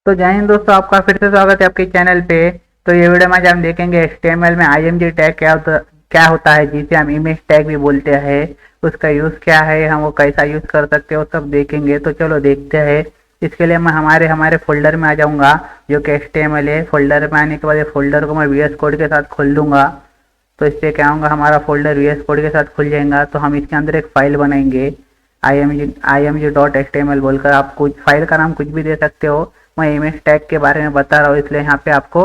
तो जय हिंद दोस्तों, आपका फिर से स्वागत है आपके चैनल पे। तो ये वीडियो में आज हम देखेंगे HTML में IMG टैग क्या होता है, जिसे हम इमेज टैग भी बोलते हैं। उसका यूज़ क्या है, हम वो कैसा यूज़ कर सकते हैं, वो सब देखेंगे। तो चलो देखते हैं। इसके लिए मैं हमारे फोल्डर में आ जाऊँगा, जो कि HTML है। फोल्डर में आने के बाद फोल्डर को मैं VS कोड के साथ खोल दूँगा। तो इससे क्या होगा, हमारा फोल्डर VS कोड के साथ खुल जाएगा। तो हम इसके अंदर एक फाइल बनाएंगे img.html बोलकर। आप कुछ फाइल का नाम कुछ भी दे सकते हो। मैं इमेज टैग के बारे में बता रहा हूँ, इसलिए यहाँ पे आपको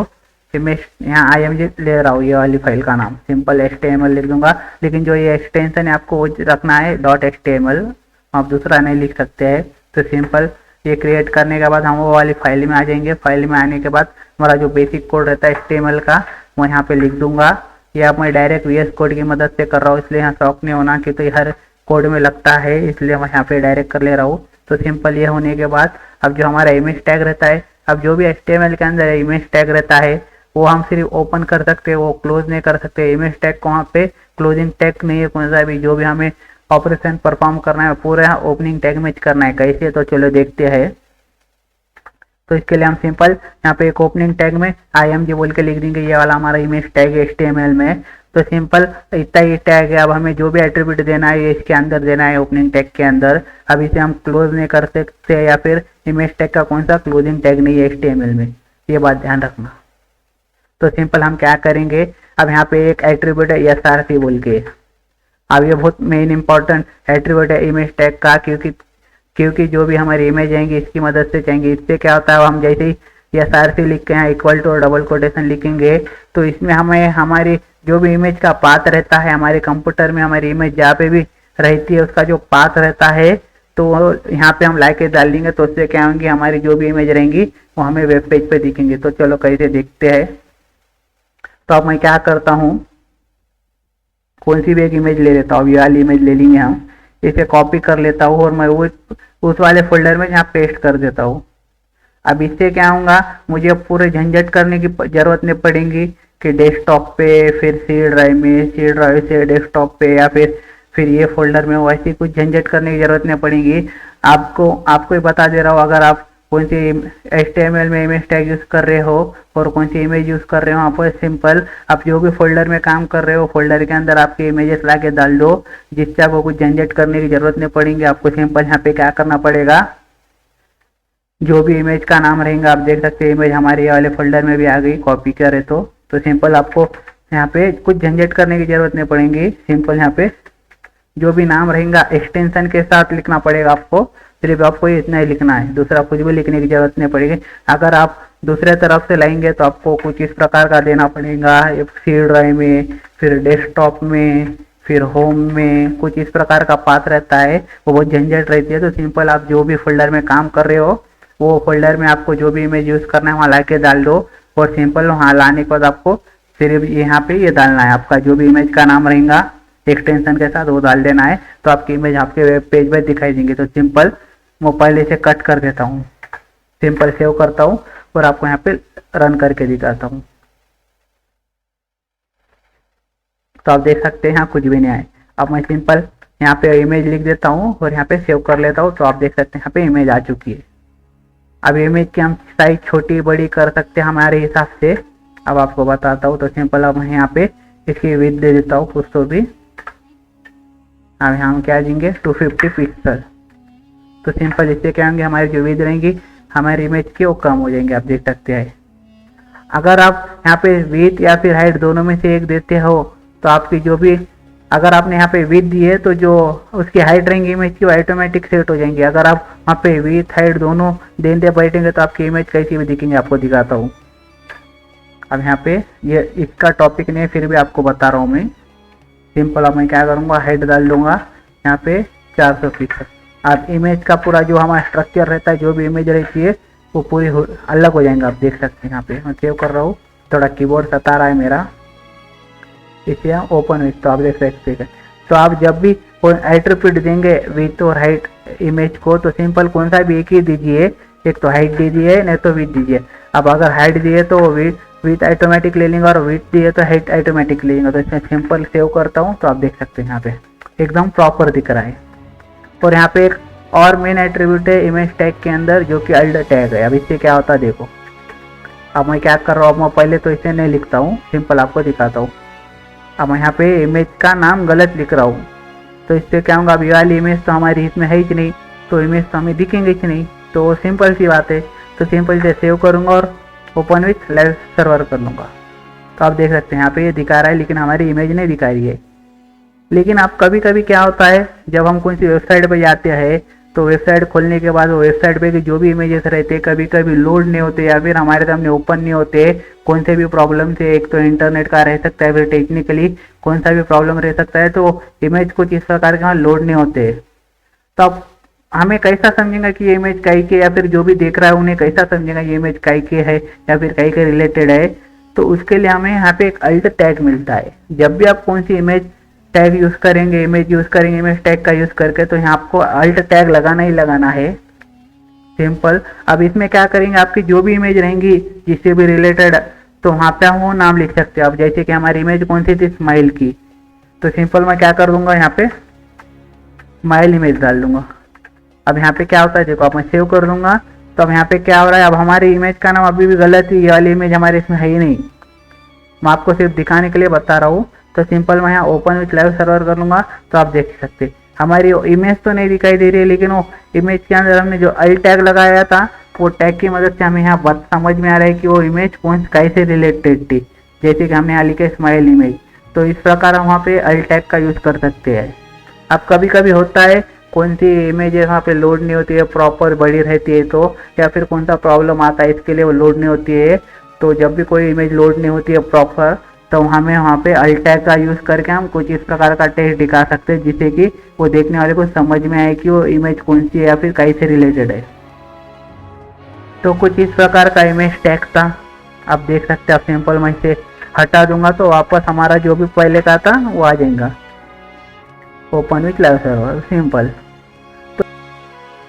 इमेज यहाँ img ले रहा हूँ। ये वाली फाइल का नाम सिंपल HTML लिख दूंगा, लेकिन जो ये एक्सटेंशन है आपको वो रखना है .html, आप दूसरा नहीं लिख सकते हैं। तो सिंपल ये क्रिएट करने के बाद हम वो वाली फाइल में आ जाएंगे। फाइल में आने के बाद हमारा जो बेसिक कोड रहता है HTML का, वो यहाँ पे लिख दूंगा। ये आप मैं डायरेक्ट VS कोड की मदद से कर रहा हूँ, इसलिए यहाँ शौक नहीं होना कि तो हर कोड में लगता है, इसलिए मैं यहाँ पे डायरेक्ट कर ले रहा हूँ। तो सिंपल ये होने के बाद अब जो हमारा इमेज टैग रहता है, अब जो भी HTML के अंदर इमेज टैग रहता है वो हम सिर्फ ओपन कर सकते हैं, वो क्लोज नहीं कर सकते। इमेज टैग को वहाँ पे क्लोजिंग टैग नहीं है, कौन सा भी जो भी हमें ऑपरेशन परफॉर्म करना है पूरा यहाँ ओपनिंग टैग में करना है। कैसे, तो चलो देखते हैं। तो इसके लिए हम सिंपल यहाँ पे एक ओपनिंग टैग में IMG बोल के लिख देंगे। ये वाला हमारा इमेज टैग है HTML में। तो सिंपल इतना ही टैग है। अब हमें जो भी एट्रीब्यूट देना है ये इसके अंदर देना है, ओपनिंग टैग के अंदर। अब इसे हम क्लोज नहीं कर सकते, या फिर इमेज टैग का कौन सा क्लोजिंग टैग नहीं है HTML में, ये बात ध्यान रखना। तो सिंपल हम क्या करेंगे, अब यहाँ पे एक एट्रीब्यूट है SRC बोल के। अब ये बहुत मेन इंपॉर्टेंट एट्रीब्यूट है इमेज टैग का, क्योंकि जो भी हमारी इमेज आएंगी इसकी मदद से चाहिए। इससे क्या होता है, हम जैसे ही SRC लिख के यहाँ इक्वल टू और डबल कोटेशन लिखेंगे, तो इसमें हमें हमारी जो भी इमेज का पाथ रहता है, हमारे कंप्यूटर में हमारी इमेज जहाँ पे भी रहती है उसका जो पाथ रहता है, तो यहाँ पे हम लाके डाल देंगे। तो उससे क्या होंगी, हमारी जो भी इमेज रहेंगी वो हमें वेब पेज पे दिखेंगे। तो चलो कैसे देखते हैं। तो अब मैं क्या करता हूँ, कौन सी भी एक इमेज ले लेता हूँ, ये वाली इमेज ले लेंगे हम। इसे कॉपी कर लेता हूँ और मैं वो उस वाले फोल्डर में यहाँ पेस्ट कर देता हूँ। अब इससे क्या होगा, मुझे पूरे झंझट करने की जरूरत नहीं पड़ेगी कि डेस्कटॉप पे, फिर सी ड्राइव में, सी ड्राइव से डेस्कटॉप पे, या फिर ये फोल्डर में, वैसे कुछ झंझट करने की जरूरत नहीं पड़ेगी। आपको ही बता दे रहा हूँ, अगर आप कौन सी HTML में इमेज टैग यूज़ कर रहे हो और कौन सी इमेज यूज़ कर रहे हो, आप सिंपल आप जो भी फोल्डर में काम कर रहे हो फोल्डर के अंदर आपकी इमेजेस ला के डाल दो, जिससे आपको कुछ झंझट करने की जरूरत नहीं पड़ेगी। आपको सिंपल यहाँ पे क्या करना पड़ेगा, जो भी इमेज का नाम रहेगा, आप देख सकते हैं इमेज हमारे वाले फोल्डर में भी आ गई, कॉपी करे तो सिंपल आपको यहाँ पे कुछ झंझट करने की जरूरत नहीं पड़ेगी। सिंपल यहाँ पे जो भी नाम रहेगा एक्सटेंशन के साथ लिखना पड़ेगा आपको, सिर्फ आपको इतना ही लिखना है, दूसरा कुछ भी लिखने की जरूरत नहीं पड़ेगी। अगर आप दूसरे तरफ से लाएंगे तो आपको कुछ इस प्रकार का देना पड़ेगा, सी ड्राइव में, फिर डेस्कटॉप में, फिर होम में, कुछ इस प्रकार का पाथ रहता है, वो बहुत झंझट रहती है। तो सिंपल आप जो भी फोल्डर में काम कर रहे हो वो फोल्डर में आपको जो भी इमेज यूज़ करना है वहाँ ला के डाल दो, और सिंपल वहाँ लाने के बाद आपको सिर्फ यहाँ पे ये डालना है, आपका जो भी इमेज का नाम रहेगा एक्सटेंशन के साथ वो डाल देना है। तो आपकी इमेज आपके वेब पेज पर दिखाई देंगी। तो सिंपल मैं पहले से कट कर देता हूँ, सिंपल सेव करता हूँ और आपको यहाँ पे रन करके दिखाता हूँ। तो आप देख सकते हैं यहाँ कुछ भी नहीं आए। अब मैं सिंपल यहाँ पे इमेज लिख देता हूँ और यहाँ पे सेव कर लेता हूँ। तो आप देख सकते हैं यहाँ पे इमेज आ चुकी है। अब इमेज की हम साइज छोटी बड़ी कर सकते हैं हमारे हिसाब से। अब आपको बताता हूँ। तो सिंपल अब मैं यहाँ पे इसकी विड्थ दे देता हूँ कुछ तो भी। अब यहाँ हम क्या देंगे 250 पिक्सल। तो सिंपल इससे क्या होंगे, हमारी जो विड्थ रहेंगी हमारी इमेज की वो कम हो जाएंगे, आप देख सकते हैं। अगर आप यहाँ पे विड्थ या फिर हाइट दोनों में से एक देते हो तो आपकी जो भी, अगर आपने यहाँ पे विड्थ दी है तो जो उसकी हाइट रहेंगी इमेज की वो ऑटोमेटिक सेट हो जाएंगी। अगर आप वहाँ पे विड्थ हाइट दोनों देते बैठेंगे तो आपकी इमेज कैसी भी दिखेंगे, आपको दिखाता हूँ। अब यहाँ पे ये इसका टॉपिक नहीं, फिर भी आपको बता रहा हूँ मैं। सिंपल अब मैं क्या करूँगा, हाइट डाल दूंगा यहाँ पे 400 पिक्सल। अब इमेज का पूरा जो हमारा स्ट्रक्चर रहता है, जो भी इमेज रहती है वो पूरी अलग हो जाएंगे, आप देख सकते हैं। यहाँ पे मैं सेव कर रहा हूँ, थोड़ा कीबोर्ड सता रहा है मेरा, इसे हम ओपन विथ, तो आप देख सकते हैं। तो आप जब भी कोई एट्रीब्यूट देंगे विथ और हाइट इमेज को, तो सिंपल कौन सा भी एक ही दीजिए, एक तो हाइट दीजिए नहीं तो विथ दीजिए। अब अगर हाइट दिए तो विथ ऑटोमेटिक ले लेंगे और विथ दिए तो हाइट ऑटोमेटिक ले लेंगे। तो इसमें सिंपल सेव करता हूँ। तो आप देख सकते हैं यहाँ पे एकदम प्रॉपर दिख रहा है। और यहाँ पे एक और मेन एट्रीब्यूट है इमेज टैग के अंदर जो कि अल्ट टैग है। अब इससे क्या होता है देखो, अब मैं क्या कर रहा हूँ, मैं पहले तो इसे नहीं लिखता हूँ, सिंपल आपको दिखाता हूँ। अब मैं यहाँ पे इमेज का नाम गलत लिख रहा हूँ, तो इससे क्या होगा, अब ये वाली इमेज तो हमारी इसमें है ही नहीं, तो इमेज तो हमें दिखेंगे ही नहीं। तो सिंपल सी बात है, तो सिंपल से सेव करूँगा और ओपन विथ लाइव सर्वर कर लूँगा। तो आप देख सकते हैं यहाँ पे ये दिखा रहा है, लेकिन हमारी इमेज नहीं दिखा रही है। लेकिन अब कभी कभी क्या होता है, जब हम कौन सी वेबसाइट पर जाते हैं, तो वेबसाइट खोलने के बाद वो वेबसाइट पे की जो भी इमेजेस रहते हैं कभी कभी लोड नहीं होते या फिर हमारे सामने ओपन नहीं होते। कौन से भी प्रॉब्लम से, एक तो इंटरनेट का रह सकता है, फिर टेक्निकली कौन सा भी प्रॉब्लम रह सकता है, तो इमेज कुछ इस प्रकार के वहाँ लोड नहीं होते। तो अब हमें कैसा समझेंगे कि ये इमेज काई के, या फिर जो भी देख रहा है उन्हें कैसा समझेगा ये इमेज काई के है या फिर काई के रिलेटेड है। तो उसके लिए हमें यहाँ पे एक अल्ट टैग मिलता है। जब भी आप कौन सी इमेज टैग यूज करेंगे, इमेज यूज करेंगे इमेज टैग का यूज करके, तो यहाँ आपको अल्ट टैग लगाना ही लगाना है, सिंपल। अब इसमें क्या करेंगे, आपकी जो भी इमेज रहेंगी जिससे भी रिलेटेड, तो वहाँ पे हम वो नाम लिख सकते हैं। अब जैसे कि हमारी इमेज कौन सी थी, स्माइल की, तो सिंपल मैं क्या कर दूंगा, यहाँ पे स्माइल इमेज डाल दूंगा। अब यहाँ पे क्या होता है देखो, अब मैं सेव कर दूंगा, तो अब यहाँ पे क्या हो रहा है, अब हमारी इमेज का नाम अभी भी गलत ही, ये वाली इमेज हमारे इसमें है ही नहीं। मैं आपको सिर्फ दिखाने के लिए बता रहा हूँ। तो सिंपल मैं यहाँ ओपन विथ लाइव सर्वर कर लूँगा, तो आप देख सकते हमारी इमेज तो नहीं दिखाई दे रही है, लेकिन वो इमेज के अंदर हमने जो अल्ट टैग लगाया था, वो टैग की मदद से हमें यहाँ बात समझ में आ रहा है कि वो इमेज कौन कैसे रिलेटेड थी। जैसे कि हमने यहाँ लिखे स्माइल इमेज, तो इस प्रकार हम वहाँ पे अल्ट टैग का यूज़ कर सकते हैं। अब कभी कभी होता है कौन सी इमेज वहाँ पे लोड नहीं होती है, प्रॉपर बड़ी रहती है, तो या फिर कौन सा प्रॉब्लम आता है इसके लिए वो लोड नहीं होती है। तो जब भी कोई इमेज लोड नहीं होती है प्रॉपर, तो हमें वहाँ पे अल्ट टैग का यूज़ करके हम कुछ इस प्रकार का टेक्स्ट दिखा सकते हैं, जिससे कि वो देखने वाले को समझ में आए कि वो इमेज कौन सी है या फिर कैसे रिलेटेड है। तो कुछ इस प्रकार का इमेज टैग था, आप देख सकते हैं। आप सिंपल मैं इसे हटा दूंगा तो वापस हमारा जो भी पहले का था वो आ जाएगा, open with live server, simple.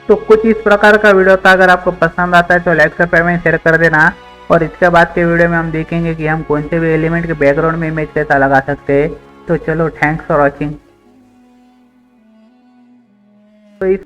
तो कुछ इस प्रकार का वीडियो था। अगर आपको पसंद आता है तो लाइक सब्सक्राइब शेयर कर देना। और इसके बाद के वीडियो में हम देखेंगे कि हम कौन से भी एलिमेंट के बैकग्राउंड में इमेज कैसा लगा सकते हैं। तो चलो, थैंक्स फॉर वॉचिंग। तो इस